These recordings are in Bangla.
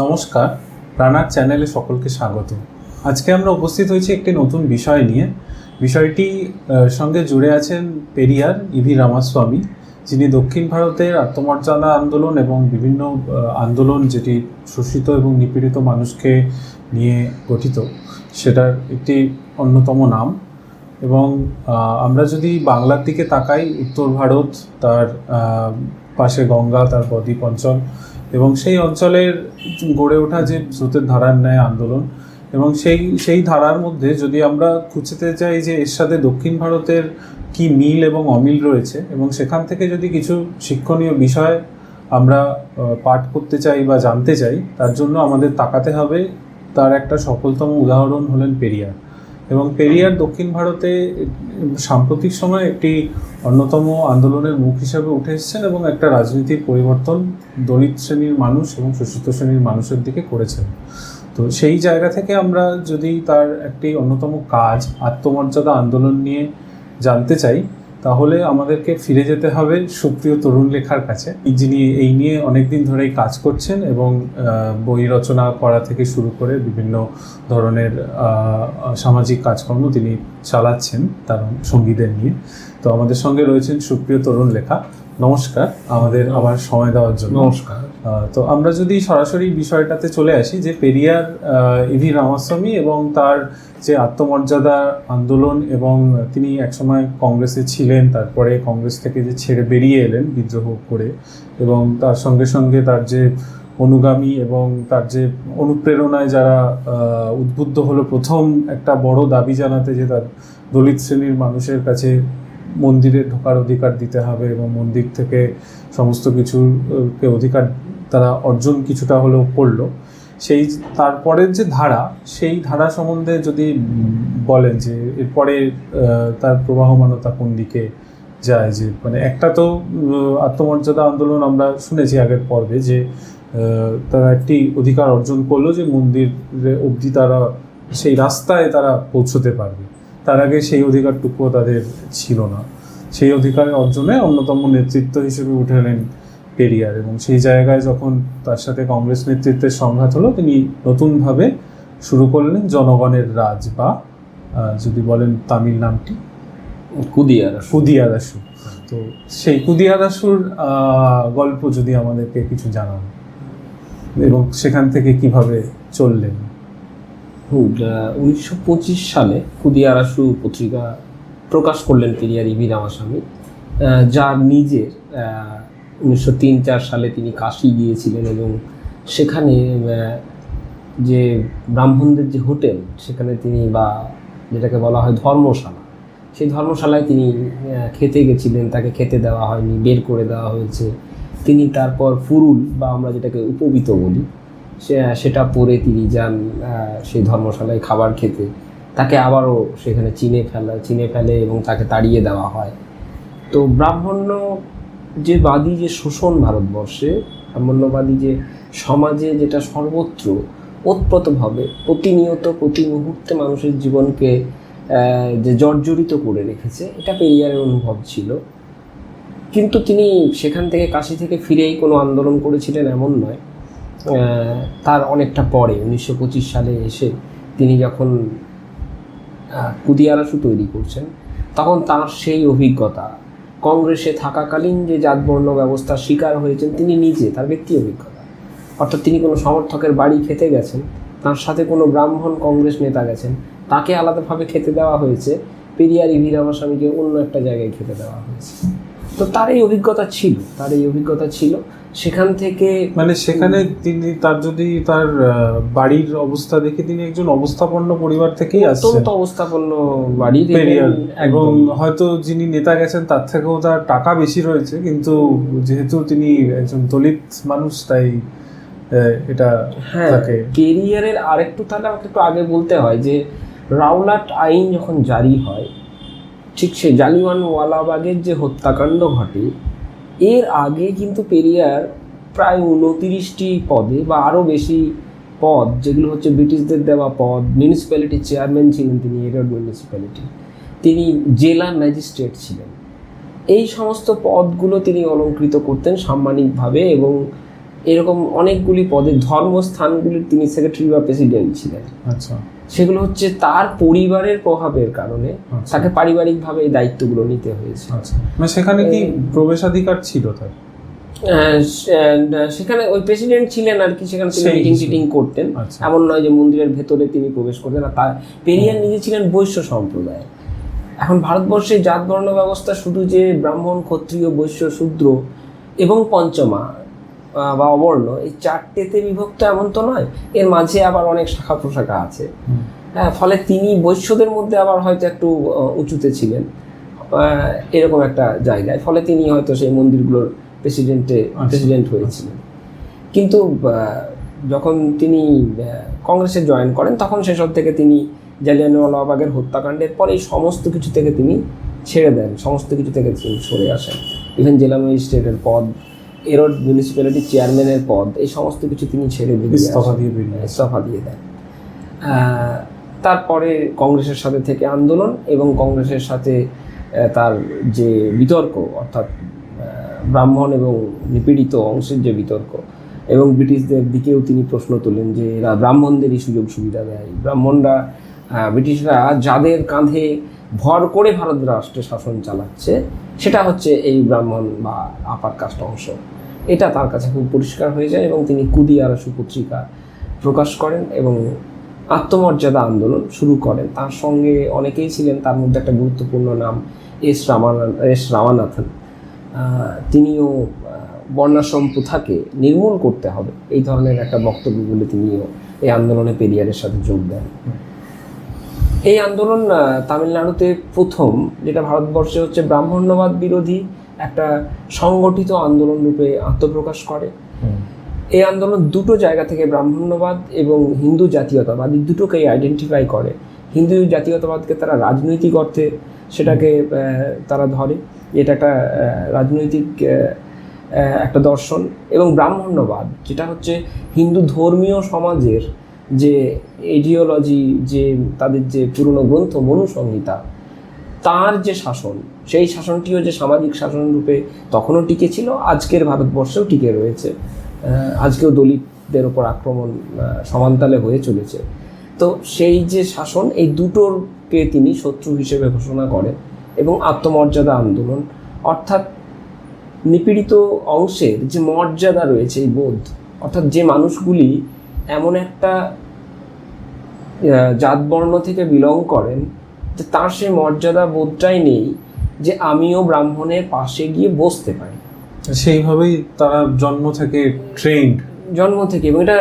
নমস্কার, প্রাণার চ্যানেলে সকলকে স্বাগত। আজকে আমরা উপস্থিত হয়েছি একটি নতুন বিষয় নিয়ে। বিষয়টি সঙ্গে জুড়ে আছেন পেরিয়ার ইভি রামাস্বামী, যিনি দক্ষিণ ভারতের আত্মমর্যাদা আন্দোলন এবং বিভিন্ন আন্দোলন যেটি শোষিত এবং নিপীড়িত মানুষকে নিয়ে গঠিত, সেটার একটি অন্যতম নাম। এবং আমরা যদি বাংলার দিকে তাকাই, উত্তর ভারত, তার পাশে গঙ্গা, তার বদ্বীপ অঞ্চল এবং সেই অঞ্চলের গড়ে ওঠা যে স্রোতের ধারার ন্যায় আন্দোলন, এবং সেই ধারার মধ্যে যদি আমরা খুঁজতে চাই যে এর সাথে দক্ষিণ ভারতের কি মিল এবং অমিল রয়েছে, এবং সেখান থেকে যদি কিছু শিক্ষণীয় বিষয় আমরা পাঠ করতে চাই বা জানতে চাই, তার জন্য আমাদের তাকাতে হবে। তার একটা সফলতম উদাহরণ হলেন পেরিয়ার। এবং পেরিয়ার দক্ষিণ ভারতে সাম্প্রতিক সময়ে একটি অন্যতম আন্দোলনের মুখ হিসাবে উঠে এসেছেন এবং একটা রাজনীতির পরিবর্তন দলিত শ্রেণীর মানুষ এবং শোষিত শ্রেণীর মানুষের দিকে করেছেন। তো সেই জায়গা থেকে আমরা যদি তার একটি অন্যতম কাজ আত্মমর্যাদা আন্দোলন নিয়ে জানতে চাই, তাহলে আমাদেরকে ফিরে যেতে হবে সুপ্রিয় তরুণলেখার কাছে, যিনি এই নিয়ে অনেকদিন ধরেই কাজ করছেন এবং বই রচনা করা থেকে শুরু করে বিভিন্ন ধরনের সামাজিক কাজকর্ম তিনি চালাচ্ছেন তার সঙ্গীদের নিয়ে। তো আমাদের সঙ্গে রয়েছেন সুপ্রিয় তরুণলেখা। নমস্কার, আমাদের আবার সময় দেওয়ার জন্য। নমস্কার। তো আমরা যদি সরাসরি বিষয়টাতে চলে আসি, যে পেরিয়ার ইভি রামাস্বামী এবং তার যে আত্মমর্যাদা আন্দোলন, এবং তিনি একসময় কংগ্রেসে ছিলেন, তারপরে কংগ্রেস থেকে যে ছেড়ে বেরিয়ে এলেন বিদ্রোহ করে, এবং তার সঙ্গে সঙ্গে তার যে অনুগামী এবং তার যে অনুপ্রেরণায় যারা উদ্বুদ্ধ হলো প্রথম একটা বড় দাবি জানাতে, যে তার দলিত শ্রেণীর মানুষের কাছে মন্দিরে ঢোকার অধিকার দিতে হবে এবং মন্দির থেকে সমস্ত কিছুকে অধিকার তারা অর্জন কিছুটা হলেও করলো। সেই তারপরের যে ধারা, সেই ধারা সম্বন্ধে যদি বলেন যে এরপরে তার প্রবাহমানতা কোন দিকে যায়, যে মানে একটা তো আত্মমর্যাদা আন্দোলন আমরা শুনেছি আগের পর্বে, যে তারা একটি অধিকার অর্জন করলো যে মন্দিরে অবধি তারা সেই রাস্তায় তারা পৌঁছতে পারবে। তার আগে সেই অধিকারটুকুও তাদের ছিল না। সেই অধিকার অর্জনে অন্যতম নেতৃত্ব হিসেবে উঠে এলেন পেরিয়ার, এবং সেই জায়গায় যখন তার সাথে কংগ্রেস নেতৃত্বের সংঘাত হলো, তিনি নতুনভাবে শুরু করলেন জনগণের রাজ, বা যদি বলেন তামিল নামটি কুদিয়ারাসু। তো সেই কুদিয়ারাসুর গল্প যদি আমাদেরকে কিছু জানান, এবং সেখান থেকে কিভাবে চললেন। 1925 সালে কুদিয়ারাসু পত্রিকা প্রকাশ করলেন পেরিয়ার ইভি রামাস্বামী, যার নিজের 1903-04 সালে তিনি কাশী গিয়েছিলেন এবং সেখানে যে ব্রাহ্মণদের যে হোটেল, সেখানে তিনি, বা যেটাকে বলা হয় ধর্মশালা, সেই ধর্মশালায় তিনি খেতে গেছিলেন। তাকে খেতে দেওয়া হয়নি, বের করে দেওয়া হয়েছে। তিনি তারপর ফুরুল, বা আমরা যেটাকে উপবীত বলি, সেটা পরে তিনি যান সেই ধর্মশালায় খাবার খেতে। তাকে আবারও সেখানে চিনে ফেলে এবং তাকে তাড়িয়ে দেওয়া হয়। তো ব্রাহ্মণ্য যে বাদী যে শোষণ ভারতবর্ষে, ব্রাহ্মণ্যবাদী যে সমাজে, যেটা সর্বত্র ওতপ্রোতভাবে প্রতিনিয়ত প্রতি মুহূর্তে মানুষের জীবনকে যে জর্জরিত করে রেখেছে, এটা পেরিয়ারের অনুভব ছিল। কিন্তু তিনি সেখান থেকে, কাশী থেকে ফিরেই কোনো আন্দোলন করেছিলেন এমন নয়। তার অনেকটা পরে 1925 সালে এসে তিনি যখন কুদিয়ারাসু তৈরি করছেন, তখন তার সেই অভিজ্ঞতা, কংগ্রেসে থাকাকালীন যে জাতবর্ণ ব্যবস্থার শিকার হয়েছেন তিনি নিজে, তার ব্যক্তি অভিজ্ঞতা। অর্থাৎ তিনি কোনো সমর্থকের বাড়ি খেতে গেছেন, তার সাথে কোনো ব্রাহ্মণ কংগ্রেস নেতা গেছেন, তাকে আলাদাভাবে খেতে দেওয়া হয়েছে, পেরিয়ার ইভি রামাস্বামীকে অন্য একটা জায়গায় খেতে দেওয়া হয়েছে। তো তার এই অভিজ্ঞতা ছিল। সেখান থেকে, মানে সেখানে তিনি তার বাড়ির অবস্থা দেখে, তিনি একজন অবস্থাপন্ন পরিবার থেকেই আসছেন, অত্যন্ত অবস্থাপন্ন বাড়ি পেরিয়ার, এবং হয়তো যিনি নেতা গেছেন তার থেকেও তার টাকা বেশি রয়েছে, কিন্তু যেহেতু তিনি একজন দলিত মানুষ, তাই এটা তাকে। পেরিয়ারের আরেকটু, তাহলে আমাকে একটু আগে বলতে হয় যে রাওলাট আইন যখন জারি হয়, ঠিক সেই জালিয়ানওয়ালাবাগের যে হত্যাকাণ্ড ঘটে, এর আগে কিন্তু পেরিয়ার প্রায় 29টি পদে বা আরও বেশি পদ, যেগুলো হচ্ছে ব্রিটিশদের দেওয়া পদ, মিউনিসিপ্যালিটির চেয়ারম্যান ছিলেন তিনি, এরোড মিউনিসিপ্যালিটি, তিনি জেলা ম্যাজিস্ট্রেট ছিলেন, এই সমস্ত পদগুলো তিনি অলঙ্কৃত করতেন সাম্মানিকভাবে। এবং এরকম অনেকগুলি পদে ধর্মস্থানগুলির তিনি সেক্রেটারি বা প্রেসিডেন্ট ছিলেন। আচ্ছা, সেগুলো হচ্ছে তার পরিবারের প্রভাবের কারণে আচ্ছা। তাকে পারিবারিকভাবে এই দায়িত্বগুলো নিতে হয়েছে। আচ্ছা, মানে সেখানে কি প্রবেশাধিকার ছিল তার? সেখানে ওই প্রেসিডেন্ট ছিলেন আর কি, সেখানে তিনি সেই মিটিং হিসেবে। টিটিং করতেন। আচ্ছা। এমন নয় যে মন্দিরের ভেতরে তিনি প্রবেশ করতেন না। তা পেরিয়ার নিজে ছিলেন বৈশ্য সম্প্রদায়। এখন ভারতবর্ষে জাত বর্ণ ব্যবস্থা শুধু যে ব্রাহ্মণ, ক্ষত্রিয়, বৈশ্য, শূদ্র এবং পঞ্চমা বা অবর্ণ এই চারটেতে বিভক্ত এমন তো নয়, এর মাঝে আবার অনেক শাখা প্রশাখা আছে। হ্যাঁ, ফলে তিনি বৈশ্যদের মধ্যে আবার হয়তো একটু উঁচুতে ছিলেন, এরকম একটা জায়গায়। ফলে তিনি হয়তো সেই মন্দিরগুলোর প্রেসিডেন্ট হয়েছিলেন। কিন্তু যখন তিনি কংগ্রেসে জয়েন করেন তখন সেসব থেকে তিনি জালিয়ানওয়ালাবাগের হত্যাকাণ্ডের পর এই সমস্ত কিছু থেকে তিনি ছেড়ে দেন, সমস্ত কিছু থেকে তিনি সরে আসেন। ইভেন জেলা ম্যাজিস্ট্রেটের পদ, এরোড মিউনিসিপ্যালিটির চেয়ারম্যানের পদ, এই সমস্ত কিছু তিনি ছেড়ে ইস্তফা দিয়ে দেন। তারপরে কংগ্রেসের সাথে থেকে আন্দোলন এবং কংগ্রেসের সাথে তার যে বিতর্ক, অর্থাৎ ব্রাহ্মণ এবং নিপীড়িত অংশের যে বিতর্ক, এবং ব্রিটিশদের দিকেও তিনি প্রশ্ন তোলেন যে এরা ব্রাহ্মণদেরই সুযোগ সুবিধা দেয়, ব্রাহ্মণরা, ব্রিটিশরা যাদের কাঁধে ভর করে ভারত রাষ্ট্রে শাসন চালাচ্ছে সেটা হচ্ছে এই ব্রাহ্মণ বা আপার কাস্ট অংশ। এটা তার কাছে খুব পরিষ্কার হয়ে যায় এবং তিনি কুদি আরাসু পত্রিকা প্রকাশ করেন এবং আত্মমর্যাদা আন্দোলন শুরু করেন। তার সঙ্গে অনেকেই ছিলেন, তার মধ্যে একটা গুরুত্বপূর্ণ নাম এস রামানাথন। তিনিও বর্ণাশ্রম প্রথাকে নির্মূল করতে হবে এই ধরনের একটা বক্তব্য বলে তিনিও এই আন্দোলনে পেরিয়ারের সাথে যোগ দেন। এই আন্দোলন তামিলনাড়ুতে প্রথম, যেটা ভারতবর্ষে হচ্ছে ব্রাহ্মণ্যবাদ বিরোধী একটা সংগঠিত আন্দোলন রূপে আত্মপ্রকাশ করে। এই আন্দোলন দুটো জায়গা থেকে ব্রাহ্মণ্যবাদ এবং হিন্দু জাতীয়তাবাদ এই দুটোকেই আইডেন্টিফাই করে। হিন্দু জাতীয়তাবাদকে তারা রাজনৈতিক অর্থে সেটাকে তারা ধরে, এটা একটা রাজনৈতিক একটা দর্শন, এবং ব্রাহ্মণ্যবাদ যেটা হচ্ছে হিন্দু ধর্মীয় সমাজের যে আইডিওলজি, যে তাদের যে পুরনো গ্রন্থ মনুসংহিতা, তার যে শাসন, সেই শাসনটিও যে সামাজিক শাসন রূপে তখনও টিকে ছিল, আজকের ভারতবর্ষেও টিকে রয়েছে। আজকেও দলিতদের ওপর আক্রমণ সমানতালে হয়ে চলেছে। তো সেই যে শাসন, এই দুটোকে তিনি শত্রু হিসেবে ঘোষণা করেন এবং আত্মমর্যাদা আন্দোলন, অর্থাৎ নিপীড়িত অংশের যে মর্যাদা রয়েছে, এই বোধ, অর্থাৎ যে মানুষগুলি এমন একটা জাতবর্ণ থেকে বিলং করেন যে তার সেই মর্যাদা বোধটাই নেই যে আমিও ব্রাহ্মণের পাশে গিয়ে বসতে পারি। সেইভাবেই তারা জন্ম থেকে ট্রেন্ড, এবং এটা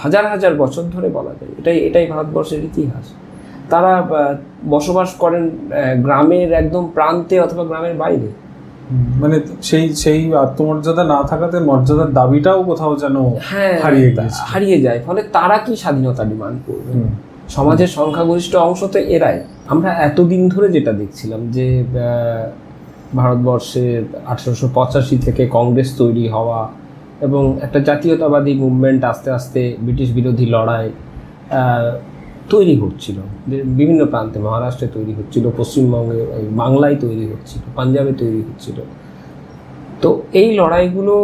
হাজার হাজার বছর ধরে বলা যায়, এটাই ভারতবর্ষের ইতিহাস। তারা বসবাস করেন গ্রামের একদম প্রান্তে অথবা গ্রামের বাইরে। মানে সেই আত্মমর্যাদা না থাকাতে মর্যাদার দাবিটাও কোথাও যেন হারিয়ে যায়। ফলে তারা কি স্বাধীনতা ডিমান্ড করবে? সমাজের সংখ্যাগরিষ্ঠ অংশ তো এরাই। আমরা এতদিন ধরে যেটা দেখছিলাম যে ভারতবর্ষে 1885 থেকে কংগ্রেস তৈরি হওয়া এবং একটা জাতীয়তাবাদী মুভমেন্ট আস্তে আস্তে ব্রিটিশ বিরোধী লড়াই তৈরি হচ্ছিল বিভিন্ন প্রান্তে। মহারাষ্ট্রে তৈরি হচ্ছিল, পশ্চিমবঙ্গে, বাংলায় তৈরি হচ্ছিল, পাঞ্জাবে তৈরি হচ্ছিল। তো এই লড়াইগুলো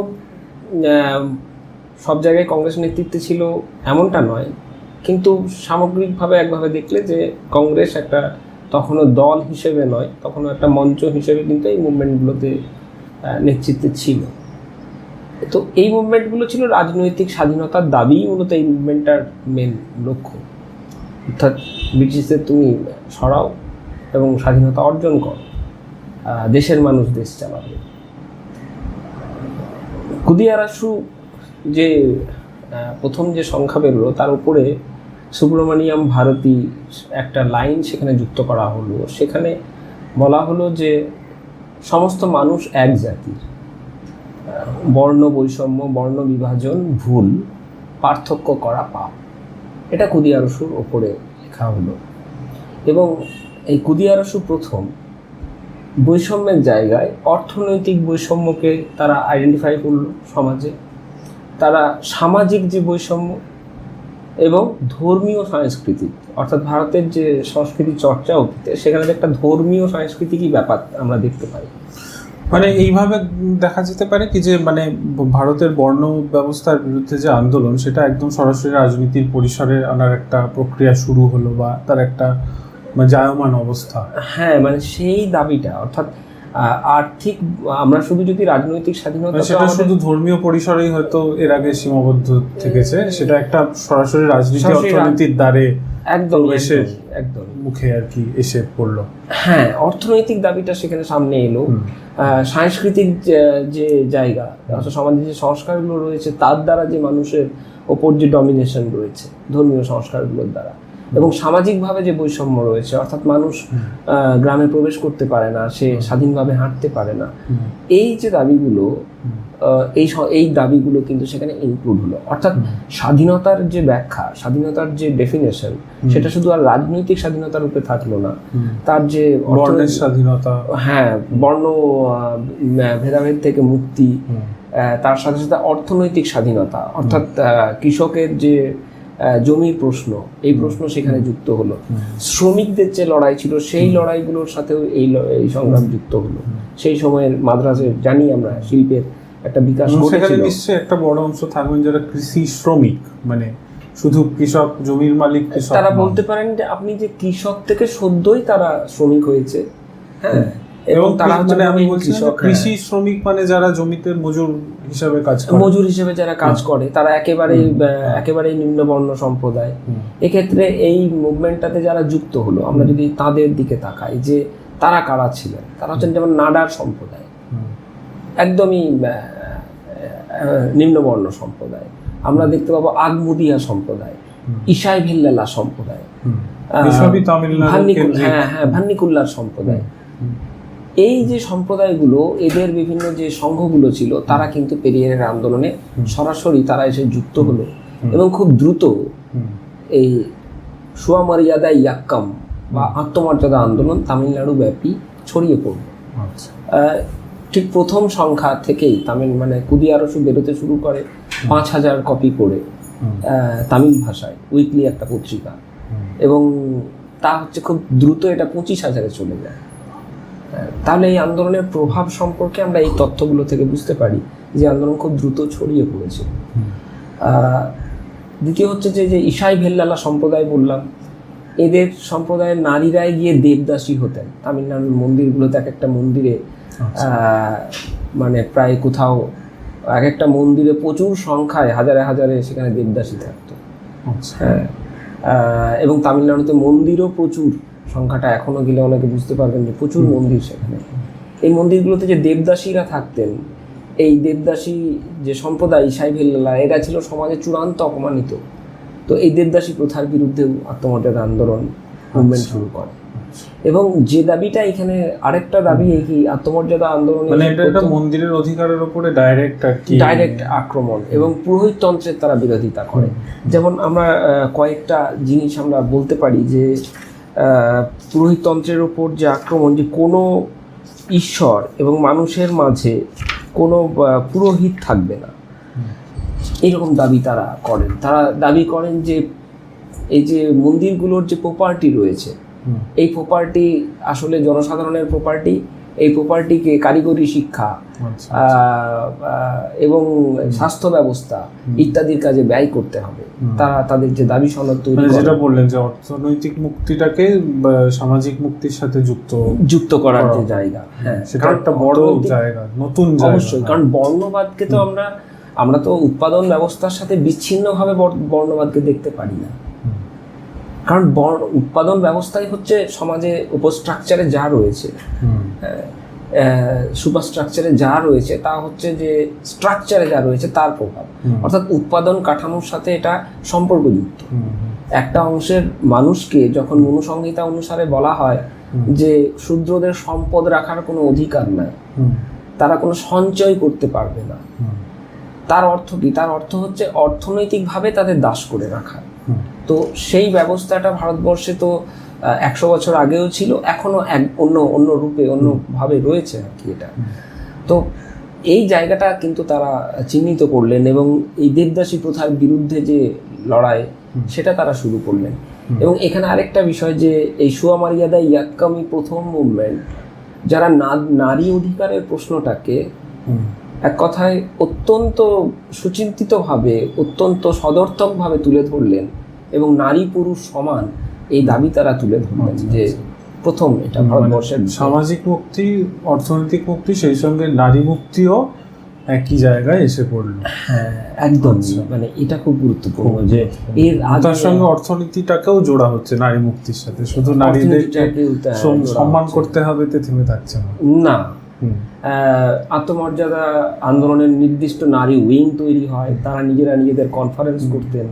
সব জায়গায় কংগ্রেস নেতৃত্বে ছিল এমনটা নয়, কিন্তু সামগ্রিকভাবে একভাবে দেখলে যে কংগ্রেস একটা তখনও দল হিসেবে নয়, তখনও একটা মঞ্চ হিসেবে কিন্তু এই মুভমেন্টগুলোতে নেতৃত্বে ছিল। তো এই মুভমেন্টগুলো ছিল রাজনৈতিক স্বাধীনতার দাবি, মূলত এই মুভমেন্টটার মেন লক্ষ্য। অর্থাৎ ব্রিটিশদের তুমি সরাও এবং স্বাধীনতা অর্জন করো, দেশের মানুষ দেশ চালাবে। কুদি আরাসু যে প্রথম যে সংখ্যা বেরোলো তার উপরে সুব্রমণিয়াম ভারতী একটা লাইন সেখানে যুক্ত করা হলো। সেখানে বলা হলো যে সমস্ত মানুষ এক জাতির, বর্ণ বৈষম্য, বর্ণ বিভাজন ভুল, পার্থক্য করা পাপ। এটা কুদি আরাসুর ওপরে লেখা হলো। এবং এই কুদি আরাসু প্রথম বৈষম্যের জায়গায় অর্থনৈতিক বৈষম্যকে তারা আইডেন্টিফাই করলো সমাজে। তারা সামাজিক যে বৈষম্য এবং ধর্মীয় সাংস্কৃতিক, অর্থাৎ ভারতের যে সংস্কৃতি চর্চা অতীতে, সেখানে একটা ধর্মীয় সাংস্কৃতিকই ব্যাপার আমরা দেখতে পাই। মানে এইভাবে দেখা যেতে পারে কি যে মানে ভারতের বর্ণ ব্যবস্থার বিরুদ্ধে যে আন্দোলন সেটা একদম সরাসরি রাজনীতির পরিসরে আনার একটা প্রক্রিয়া শুরু হলো বা তার একটা মানে জায়মান অবস্থা। হ্যাঁ, মানে সেই দাবিটা, অর্থাৎ আর্থিক, আমরা শুধু যদি রাজনৈতিক স্বাধীনতা, সেটা শুধু ধর্মীয় পরিসরেই হয়তো এর আগে সীমাবদ্ধ থেকেছে, সেটা একটা সরাসরি রাজনীতি অর্থনীতির দ্বারে একদম একদম মুখে আর কি এসে পড়লো। হ্যাঁ, অর্থনৈতিক দাবিটা সেখানে সামনে এলো। সাংস্কৃতিক যে জায়গা, অর্থাৎ সমাজে যে সংস্কারগুলো রয়েছে তার দ্বারা যে মানুষের ওপর যে ডমিনেশন রয়েছে ধর্মীয় সংস্কারগুলোর দ্বারা, এবং সামাজিকভাবে যে বৈষম্য রয়েছে, অর্থাৎ মানুষ গ্রামে প্রবেশ করতে পারে না, সে স্বাধীনভাবে হাঁটতে পারে না, এই যে দাবিগুলো, এই দাবিগুলো কিন্তু সেখানে ইনক্লুড হলো। অর্থাৎ স্বাধীনতার যে ব্যাখ্যা, স্বাধীনতার যে ডেফিনেশন, সেটা শুধু আর রাজনৈতিক স্বাধীনতার রূপে থাকলো না, তার যে বর্ণের স্বাধীনতা, হ্যাঁ, বর্ণ ভেদাভেদ থেকে মুক্তি, তার সাথে সাথে অর্থনৈতিক স্বাধীনতা, অর্থাৎ কৃষকের যে জমির প্রশ্ন, এই প্রশ্ন সেখানে যুক্ত হলো। শ্রমিকদের যে লড়াই ছিল সেই লড়াইগুলোর সাথেও এই সংগ্রাম যুক্ত হলো। সেই সময়ের মাদ্রাসে জানি আমরা শিল্পের একটা বিকাশ ঘটেছিল। নিশ্চয়ই একটা বড় অংশ থাকবেন যারা কৃষি শ্রমিক, মানে শুধু কৃষক, জমির মালিক, তারা বলতে পারেন যে আপনি যে কৃষক থেকে সদ্যই তারা শ্রমিক হয়েছে। হ্যাঁ, এবং তারা মানে আমি বলছি কৃষি শ্রমিক মানে যারা জমিতে মজুর হিসাবে কাজ করে, মজুর হিসেবে যারা কাজ করে, তারা একেবারেই নিম্নবর্ণ সম্প্রদায়। এক্ষেত্রে এই মুভমেন্টটাতে যারা যুক্ত হলো, আমরা যদি তাদের দিকে তাকাই যে তারা কারা ছিলেন, তারা হচ্ছেন যেমন নাডার সম্প্রদায়, একদমই নিম্নবর্ণ সম্প্রদায়। আমরা দেখতে পাবো আগমুদিয়া সম্প্রদায়, ইসাই ভিল্লালা সম্প্রদায়, ভান্নিকুল্লার সম্প্রদায়। এই যে সম্প্রদায়গুলো, এদের বিভিন্ন যে সংঘগুলো ছিল, তারা কিন্তু পেরিয়ারের আন্দোলনে সরাসরি তারা এসে যুক্ত হলো এবং খুব দ্রুত এই সুয়ামারিয়াদা ইয়াক্কাম বা আত্মমর্যাদা আন্দোলন তামিলনাড়ু ব্যাপী ছড়িয়ে পড়ল। ঠিক প্রথম সংখ্যা থেকেই মানে কুদিয়ারসু বেরোতে শুরু করে 5,000 কপি করে তামিল ভাষায় উইকলি একটা পত্রিকা, এবং তা হচ্ছে খুব দ্রুত এটা 25,000-এ চলে যায়। তাহলে এই আন্দোলনের প্রভাব সম্পর্কে আমরা এই তথ্যগুলো থেকে বুঝতে পারি যে আন্দোলন খুব দ্রুত ছড়িয়ে পড়েছে। দ্বিতীয় হচ্ছে যে ইসাই ভেল্লালা সম্প্রদায় বললাম, এদের সম্প্রদায়ের নারীরাই গিয়ে দেবদাসী হতেন। তামিলনাড়ুর মন্দিরগুলোতে এক একটা মন্দিরে মানে প্রায় কোথাও এক একটা মন্দিরে প্রচুর সংখ্যায় হাজারে হাজারে সেখানে দেবদাসী থাকতো। হ্যাঁ, এবং তামিলনাড়ুতে মন্দিরও প্রচুর, সংখ্যাটা এখনো গেলে অনেকে বুঝতে পারবেন যে প্রচুর মন্দির সেখানে। এই মন্দিরগুলোতে যে দেবদাসীরা থাকতেন, এই দেবদাসী যে সম্প্রদায় ইসাই ভেল্লালা, এরা ছিল সমাজে চূড়ান্ত অপমানিত। তো এই দেবদাসী প্রথার বিরুদ্ধেও আত্মমর্যাদা আন্দোলন মুভমেন্ট শুরু করে। এবং যে দাবিটা এখানে আরেকটা দাবি, এই কি আত্মমর্যাদা আন্দোলন, মানে এটা একটা মন্দিরের অধিকারের উপরে ডাইরেক্ট আক্রমণ এবং পুরোহিততন্ত্রের তারা বিরোধিতা করে। যেমন আমরা কয়েকটা জিনিস আমরা বলতে পারি যে পুরোহিততন্ত্রের ওপর যে আক্রমণ, যে কোনো ঈশ্বর এবং মানুষের মাঝে কোনো পুরোহিত থাকবে না, এরকম দাবি তারা করেন। তারা দাবি করেন যে এই যে মন্দিরগুলোর যে প্রপার্টি রয়েছে, এই প্রপার্টি আসলে জনসাধারণের প্রপার্টি। এই প্রপার্টিকে কারিগরি শিক্ষা এবং স্বাস্থ্য ব্যবস্থা ইত্যাদির কাজে ব্যয় করতে হবে। তারা তাদের যে দাবি সনদ তৈরি করে, যেটা বললেন যে অর্থনৈতিক মুক্তিটাকে সামাজিক মুক্তির সাথে যুক্ত করার যে জায়গা, হ্যাঁ, সেটা একটা বড় জায়গা, নতুন জায়গা। অবশ্যই, কারণ বর্ণবাদকে তো আমরা তো উৎপাদন ব্যবস্থার সাথে বিচ্ছিন্নভাবে বর্ণবাদকে দেখতে পারি না। কারণ উৎপাদন ব্যবস্থাই হচ্ছে সমাজে উপস্ট্রাকচারে যা রয়েছে, সুপারস্ট্রাকচারে যা রয়েছে, তা হচ্ছে যে স্ট্রাকচারে যা রয়েছে তার প্রভাব। অর্থাৎ উৎপাদন কাঠামোর সাথে এটা সম্পর্কযুক্ত। একটা অংশের মানুষকে যখন মনুসংহিতা অনুসারে বলা হয় যে শূদ্রদের সম্পদ রাখার কোনো অধিকার নাই, তারা কোনো সঞ্চয় করতে পারবে না, তার অর্থ কি? তার অর্থ হচ্ছে অর্থনৈতিকভাবে তাদের দাস করে রাখা। তো সেই ব্যবস্থাটা ভারতবর্ষে তো 100 বছর আগেও ছিল, এখনো অন্য রূপে অন্যভাবে রয়েছে আর কি এটা। তো এই জায়গাটা কিন্তু তারা চিহ্নিত করলেন এবং এই দেবদাসী প্রথার বিরুদ্ধে যে লড়াই, সেটা তারা শুরু করলেন। এবং এখানে আরেকটা বিষয় যে এই সুয়ামারিয়াদা ইয়াক্কামি প্রথম মুভমেন্ট, যারা নারী অধিকারের প্রশ্নটাকে এক কথায় অত্যন্ত সুচিন্তিতভাবে, অত্যন্ত সদর্থকভাবে তুলে ধরলেন এবং নারী পুরুষ সমান এই দাবি তারা তুলে ধরলেন যে প্রথম এটা ভারতবর্ষের সামাজিক মুক্তি, অর্থনৈতিক মুক্তি, সেই সঙ্গে নারী মুক্তিও একই জায়গায় এসে পড়লো। হ্যাঁ, একদম। মানে এটা খুব গুরুত্বপূর্ণ যে এর তার সঙ্গে অর্থনীতিটাকেও জোড়া হচ্ছে নারী মুক্তির সাথে, শুধু নারীদেরকে সম্মান করতে হবে তে থেমে থাকছে না। আত্মমর্যাদা আন্দোলনের নির্দিষ্ট নারী উইং তৈরি হয়, তারা নিজেরা নিজেদের কনফারেন্স করতেন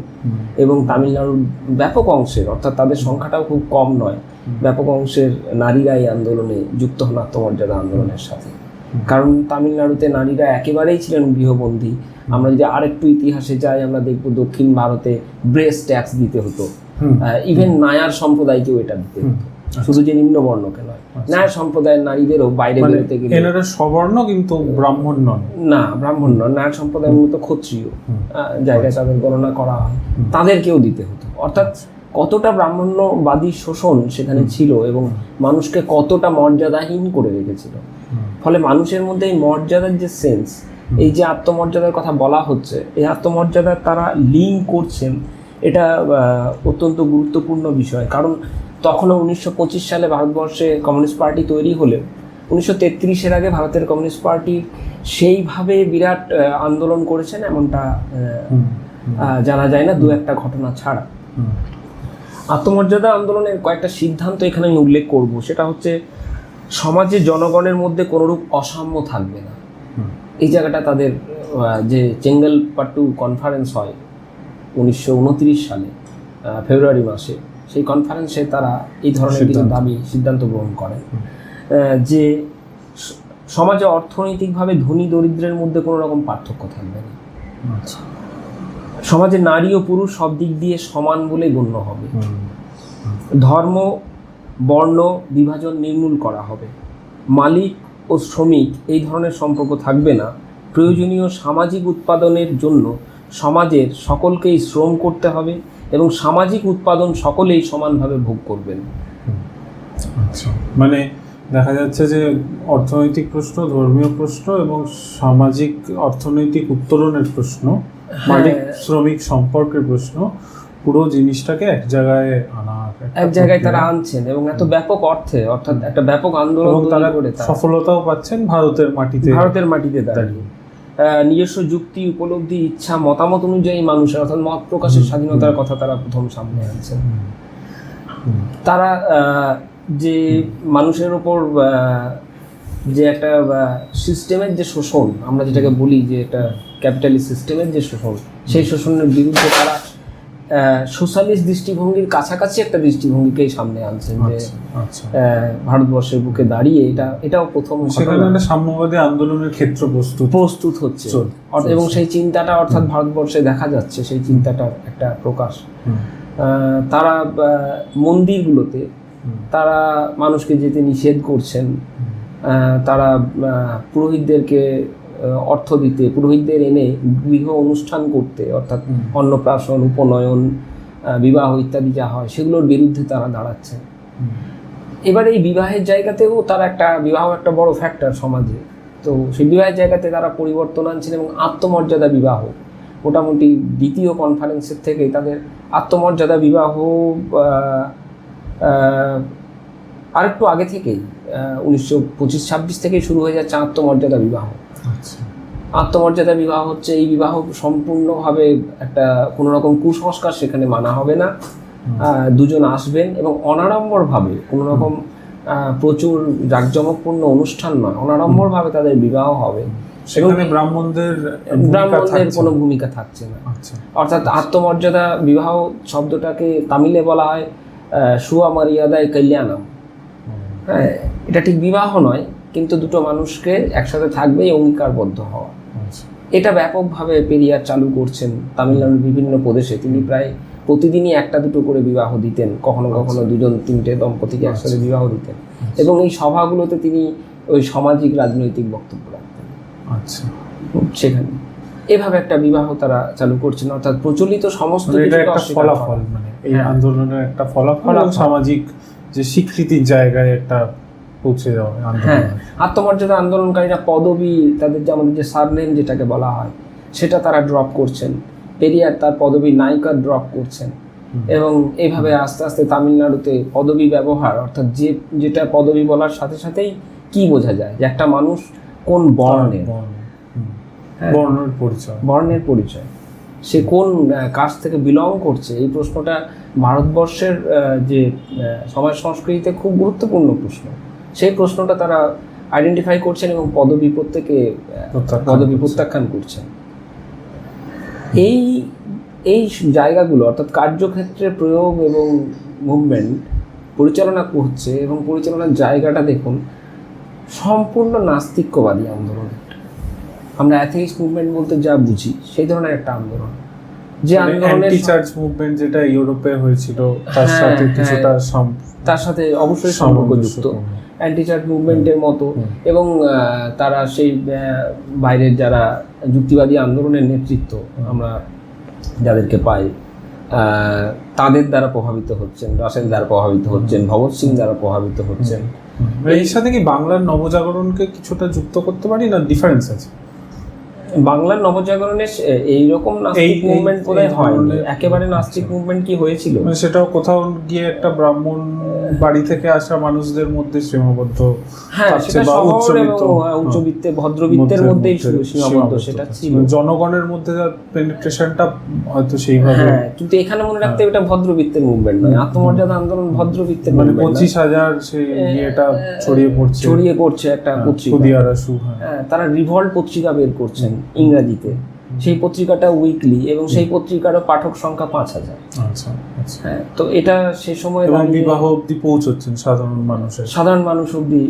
এবং তামিলনাড়ুর ব্যাপক অংশের, অর্থাৎ তাদের সংখ্যাটাও খুব কম নয়, ব্যাপক অংশের নারীরা এই আন্দোলনে যুক্ত হন আত্মমর্যাদা আন্দোলনের সাথে। কারণ তামিলনাড়ুতে নারীরা একেবারেই ছিলেন গৃহবন্দী। আমরা যদি আরেকটু ইতিহাসে যাই, আমরা দেখব দক্ষিণ ভারতে ব্রেস ট্যাক্স দিতে হতো, ইভেন নায়ার সম্প্রদায়কেও এটা দিতে হতো, শুধু যে নিম্নবর্ণকে নয়, নায়ার সম্প্রদায়ের নারীদেরও বাইরে বেরোতে গেলে। এনারা সবর্ণ কিন্তু ব্রাহ্মণ নন। না, ব্রাহ্মণ নন। নায়ার সম্প্রদায় মূলত ক্ষত্রিয় জায়গায় তাদের গণনা করা হয়, তাদেরকেও দিতে হতো। অর্থাৎ কতটা ব্রাহ্মণ্যবাদী শোষণ সেখানে ছিল এবং মানুষকে কতটা মর্যাদাহীন করে রেখেছিল। ফলে মানুষের মধ্যে এই মর্যাদার যে সেন্স, এই যে আত্মমর্যাদার কথা বলা হচ্ছে, এই আত্মমর্যাদার তারা লিঙ্ক করছেন, এটা অত্যন্ত গুরুত্বপূর্ণ বিষয়। কারণ তখনও 1925 সালে ভারতবর্ষে কমিউনিস্ট পার্টি তৈরি হলেও 1933-এর আগে ভারতের কমিউনিস্ট পার্টি সেইভাবে বিরাট আন্দোলন করেছেন এমনটা জানা যায় না, দু একটা ঘটনা ছাড়া। আত্মমর্যাদা আন্দোলনের কয়েকটা সিদ্ধান্ত এখানে আমি উল্লেখ করব। সেটা হচ্ছে সমাজে জনগণের মধ্যে কোনোরূপ অসাম্য থাকবে না। এই জায়গাটা তাদের যে চেঙ্গলপাট্টু কনফারেন্স হয় 1929 সালে ফেব্রুয়ারি মাসে, সেই কনফারেন্সে তারা এই ধরনের কিছু দাবি সিদ্ধান্ত গ্রহণ করেন যে সমাজে অর্থনৈতিকভাবে ধনী দরিদ্রের মধ্যে কোনো রকম পার্থক্য থাকবে না। সমাজে নারী ও পুরুষ সব দিক দিয়ে সমান বলে গণ্য হবে। ধর্ম বর্ণ বিভাজন নির্মূল করা হবে। মালিক ও শ্রমিক এই ধরনের সম্পর্ক থাকবে না। প্রয়োজনীয় সামাজিক উৎপাদনের জন্য সমাজের সকলকেই শ্রম করতে হবে এবং সামাজিক উৎপাদন সকলেই সমানভাবে ভোগ করবেন। আচ্ছা, মানে দেখা যাচ্ছে যে অর্থনৈতিক প্রশ্ন, ধর্মীয় প্রশ্ন এবং সামাজিক অর্থনৈতিক উত্তরণের প্রশ্ন, মালিক শ্রমিক সম্পর্কের প্রশ্ন, পুরো জিনিসটাকে এক জায়গায় এক জায়গায় তারা আনছেন এবং এত ব্যাপক অর্থে, অর্থাৎ একটা ব্যাপক আন্দোলন করে সফলতাও পাচ্ছেন ভারতের মাটিতে দাঁড়িয়ে। নিজস্ব যুক্তি, উপলব্ধি, ইচ্ছা, মতামত অনুযায়ী মানুষের, অর্থাৎ মত প্রকাশের স্বাধীনতার কথা তারা প্রথম সামনে আনছেন। তারা যে মানুষের ওপর যে একটা সিস্টেমের যে শোষণ, আমরা যেটাকে বলি যে একটা ক্যাপিটালিস্ট সিস্টেমের যে শোষণ, সেই শোষণের বিরুদ্ধে তারা সোশ্যালিস্ট দৃষ্টিভঙ্গির কাছাকাছি একটা দৃষ্টিভঙ্গিকেই সামনে আনছেন। যে ভারতবর্ষের বুকে দাঁড়িয়ে এটাও প্রথম সাম্যবাদী আন্দোলনের ক্ষেত্র প্রস্তুত হচ্ছে এবং সেই চিন্তাটা অর্থাৎ ভারতবর্ষে দেখা যাচ্ছে, সেই চিন্তাটার একটা প্রকাশ। তারা মন্দিরগুলোতে তারা মানুষকে যেতে নিষেধ করছেন, তারা পুরোহিতদেরকে অর্থ দিতে, পুরোহিতদের এনে গৃহ অনুষ্ঠান করতে, অর্থাৎ অন্নপ্রাশন, উপনয়ন, বিবাহ ইত্যাদি যা হয় সেগুলোর বিরুদ্ধে তারা দাঁড়াচ্ছে। এবার এই বিবাহের জায়গাতেও তারা বিবাহ একটা বড় ফ্যাক্টর সমাজে, তো সেই বিবাহের জায়গাতে তারা পরিবর্তন আনছেন এবং আত্মমর্যাদা বিবাহ মোটামুটি দ্বিতীয় কনফারেন্সের থেকে তাদের আত্মমর্যাদা বিবাহ আরেকটু আগে থেকেই 1925-26 থেকেই শুরু হয়ে যাচ্ছে আত্মমর্যাদা বিবাহ। আত্মমর্যাদা বিবাহ হচ্ছে এই বিবাহ সম্পূর্ণভাবে একটা কোনো রকম কুসংস্কার সেখানে মানা হবে না, দুজন আসবেন এবং অনাড়ম্বরভাবে, কোনো রকম প্রচুর জাঁকজমকপূর্ণ অনুষ্ঠান নয়, অনাড়ম্বরভাবে তাদের বিবাহ হবে। সেখানে ব্রাহ্মণদের কোনো ভূমিকা থাকছে না। অর্থাৎ আত্মমর্যাদা বিবাহ শব্দটাকে তামিলে বলা হয় সুয়া মারিয়াদায় কল্যাণম। হ্যাঁ, এটা ঠিক বিবাহ নয়, কিন্তু দুটো মানুষকে একসাথে থাকবেই অঙ্গীকারবদ্ধ হওয়া। এটা ব্যাপকভাবে পেরিয়ার চালু করছেন তামিলনাড়ুর বিভিন্ন প্রদেশে। তিনি প্রায় প্রতিদিনই একটা দুটো করে বিবাহ দিতেন, কখনো কখনো দুজন তিনটে দম্পতিকে একসাথে বিবাহ দিতেন এবং এই সভাগুলোতে তিনি ওই সামাজিক রাজনৈতিক বক্তব্য রাখতেন। সেখানে এভাবে একটা বিবাহ তারা চালু করছেন, অর্থাৎ প্রচলিত সমস্ত ফলাফল, মানে এই আন্দোলনের একটা ফলাফল সামাজিক যে স্বীকৃতির জায়গায় একটা পৌঁছে যাওয়া হ্যাঁ, আন্দোলন। আত্মমর্যাদা আন্দোলনকারীরা পদবি, তাদের যে আমাদের যে সারনেম যেটাকে বলা হয় সেটা তারা ড্রপ করছেন। পেরিয়ার তার পদবি নায়িকা ড্রপ করছেন। এবং এইভাবে আস্তে আস্তে তামিলনাড়ুতে পদবি ব্যবহার, অর্থাৎ যেটা পদবি বলার সাথে সাথেই কি বোঝা যায় যে একটা মানুষ কোন বর্ণের, হ্যাঁ, বর্ণের পরিচয়, সে কোন কাস্ট থেকে বিলং করছে। এই প্রশ্নটা ভারতবর্ষের যে সমাজ সংস্কৃতিতে খুব গুরুত্বপূর্ণ প্রশ্ন। সেই প্রশ্নটা তারা আইডেন্টিফাই করছেন এবং পদবি প্রত্যাখ্যান করছেন। এই জায়গাগুলো, অর্থাৎ কার্যক্ষেত্রে প্রয়োগ এবং মুভমেন্ট পরিচালনা করছে, এবং পরিচালনার জায়গাটা দেখুন সম্পূর্ণ নাস্তিক্যবাদী আন্দোলন। আমরা অ্যাথেইস্ট মুভমেন্ট বলতে যা বুঝি সেই ধরনের একটা আন্দোলন, যে আন্দোলনের চার্চ মুভমেন্ট যেটা ইউরোপে হয়েছিল তার সাথে কিছুটা তার সাথে অবশ্যই সম্পর্কযুক্ত, অ্যান্টি চার্চ মুভমেন্টের মতো। এবং তারা সেই বাইরের যারা যুক্তিবাদী আন্দোলনের নেতৃত্ব আমরা যাদেরকে পাই, তাদের দ্বারা প্রভাবিত হচ্ছেন, রাসেল দ্বারা প্রভাবিত হচ্ছেন, ভগৎ সিং দ্বারা প্রভাবিত হচ্ছেন। এর সাথে কি বাংলার নবজাগরণকে কিছুটা যুক্ত করতে পারি, না ডিফারেন্স আছে? বাংলার নবজাগরণে এইরকম নাস্তিক মুভমেন্ট বোধহয় হয়নি। একেবারে নাস্তিক মুভমেন্ট কি হয়েছিল, সেটাও কোথাও গিয়ে একটা ব্রাহ্মণ বাড়ি থেকে আসা মানুষদের মধ্যে সীমাবদ্ধ, হ্যাঁ, সেটা শহর এবং উচ্চবিত্তে ভদ্রবিত্তের মধ্যেই সীমাবদ্ধ, সেটা ছিল। জনগণের মধ্যে পেনিট্রেশনটা হয়তো সেইভাবে, হ্যাঁ, কিন্তু এখানে মনে রাখতে এটা ভদ্রবিত্তের মুভমেন্ট নয়। আত্মমর্যাদা আন্দোলন ভদ্রবিত্তের, মানে 25,000 সেই ইয়েটা ছড়িয়ে পড়ছে একটা পত্রিকা, হ্যাঁ, তারা রিভল্ট পত্রিকা বের করছেন ইংরেজিতে। সেই পত্রিকাটা উইকলি, এবং সেই পত্রিকারও পাঠক সংখ্যা 5,000। হ্যাঁ, তো এটা সে সময় বিবাহ অবধি পৌঁছচ্ছেন সাধারণ মানুষ অবধি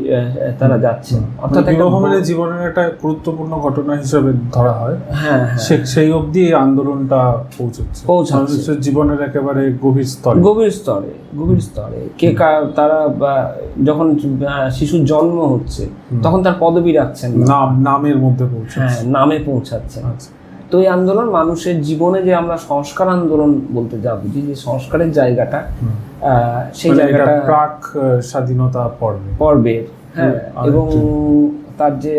তারা যাচ্ছেন। অর্থাৎ বিবাহ মানে জীবনের একটা গুরুত্বপূর্ণ ঘটনা হিসেবে ধরা হয়। হ্যাঁ, সেই অবধি এই আন্দোলনটা পৌঁছাচ্ছে জীবনের একেবারে গভীর স্তরে। তারা যখন শিশুর জন্ম হচ্ছে তখন তার পদবি রাখছেন, নামের মধ্যে নামে পৌঁছাচ্ছেন। তো এই আন্দোলন মানুষের জীবনে, যে আমরা সংস্কার আন্দোলন বলতে যা বুঝি, যে সংস্কারের জায়গাটা, সেই জায়গাটা প্রাক স্বাধীনতা পর্বের, হ্যাঁ, এবং তার যে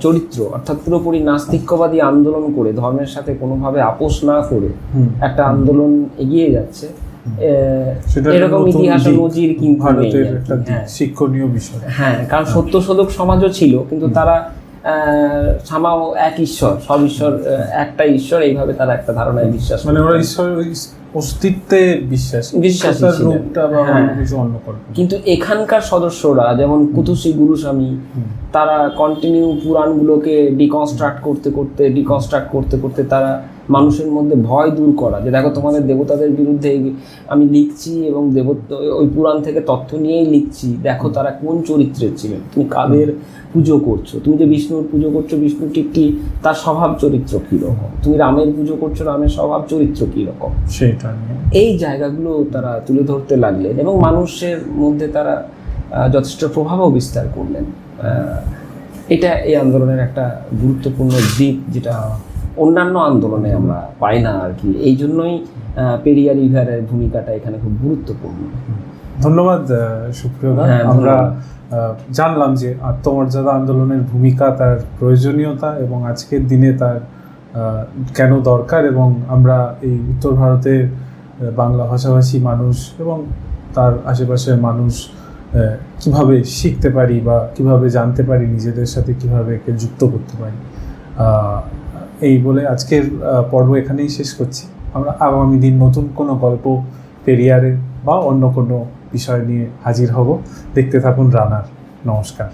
চরিত্র, অর্থাৎ পুরোপুরি নাস্তিক্যবাদী আন্দোলন করে, ধর্মের সাথে কোনোভাবে আপোষ না করে একটা আন্দোলন এগিয়ে যাচ্ছে, এরকম ইতিহাস নজির কিন্তু শিক্ষণীয় বিষয়। হ্যাঁ, কারণ সত্যশোধক সমাজও ছিল, কিন্তু তারা সামাও এক ঈশ্বর, সব ঈশ্বর একটা ঈশ্বর, এইভাবে তারা একটা ধারণায় বিশ্বাস, মানে ওরা ঈশ্বরের অস্তিত্বে বিশ্বাসী ছিলেন। কিন্তু এখানকার সদস্যরা, যেমন কুতুসি গুরুস্বামী, তারা কন্টিনিউ পুরাণগুলোকে ডিকনস্ট্রাক্ট করতে করতে তারা মানুষের মধ্যে ভয় দূর করা, যে দেখো তোমাদের দেবতাদের বিরুদ্ধে আমি লিখছি, এবং ওই পুরাণ থেকে তথ্য নিয়েই লিখছি, দেখো তারা কোন চরিত্রের ছিলেন, তুমি কাদের পুজো করছো, তুমি যে বিষ্ণুর পুজো করছো, বিষ্ণু ঠিক কি তার স্বভাব চরিত্র কীরকম, তুমি রামের পুজো করছো, রামের স্বভাব চরিত্র কীরকম, সেটা এই জায়গাগুলো তারা তুলে ধরতে লাগলেন, এবং মানুষের মধ্যে তারা যথেষ্ট প্রভাবও বিস্তার করলেন। এটা এই আন্দোলনের একটা গুরুত্বপূর্ণ দিক, যেটা অন্যান্য আন্দোলনে আমরা পাই না আর কি। এই জন্যই পেরিয়ার ইভিআরের ভূমিকাটা এখানে খুব গুরুত্বপূর্ণ। ধন্যবাদ সুপ্রিয়। আমরা জানলাম যে আত্মমর্যাদা আন্দোলনের ভূমিকা, তার প্রয়োজনীয়তা, এবং আজকের দিনে তার কেন দরকার, এবং আমরা এই উত্তর ভারতের বাংলা ভাষাভাষী মানুষ এবং তার আশেপাশের মানুষ কিভাবে শিখতে পারি বা কিভাবে জানতে পারি, নিজেদের সাথে কিভাবে একে যুক্ত করতে পারি। এই বলে আজকের পর্ব এখানেই শেষ করছি। আমরা আগামী দিন নতুন কোনো গল্প, পেরিয়ারের বা অন্য কোনো বিষয় নিয়ে হাজির হব। দেখতে থাকুন রানার। নমস্কার।